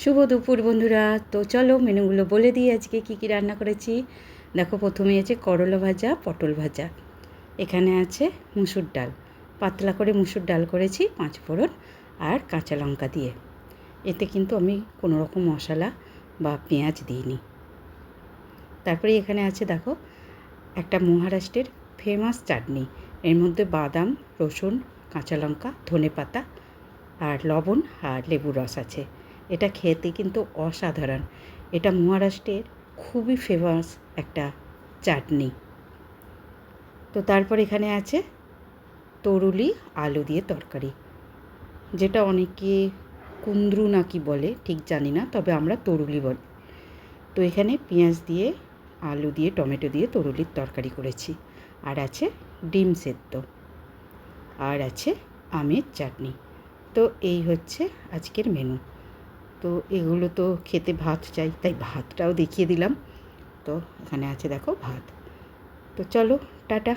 শুভ দুপুর বন্ধুরা। তো চলো মেনুগুলো বলে দিই আজকে কী কী রান্না করেছি। দেখো, প্রথমে আছে করলা ভাজা, পটল ভাজা। এখানে আছে মুসুর ডাল, পাতলা করে মুসুর ডাল করেছি 5 ফোড়ন আর কাঁচা লঙ্কা দিয়ে। এতে কিন্তু আমি কোনো রকম মশলা বা পেঁয়াজ দিইনি। তারপরে এখানে আছে দেখো একটা মহারাষ্ট্রের ফেমাস চাটনি। এর মধ্যে বাদাম, রসুন, কাঁচা লঙ্কা, ধনেপাতা আর লবণ আর লেবুর রস আছে। এটা খেতে কিন্তু অসাধারণ। এটা মহারাষ্ট্রের খুবই ফেমাস একটা চাটনি। তো তারপর এখানে আছে তরুলি আলু দিয়ে তরকারি, যেটা অনেকে কুন্দ্রু নাকি বলে, ঠিক জানি না, তবে আমরা তরুলি বলি। তো এখানে পেঁয়াজ দিয়ে, আলু দিয়ে, টমেটো দিয়ে তরুলির তরকারি করেছি। আর আছে ডিম সেদ্ধ, আর আছে আমের চাটনি। তো এই হচ্ছে আজকের মেনু। তো এগুলো তো খেতে ভাত চাই, তাই ভাতটাও দেখিয়ে দিলাম। তো এখানে আছে দেখো ভাত। তো চলো, টাটা।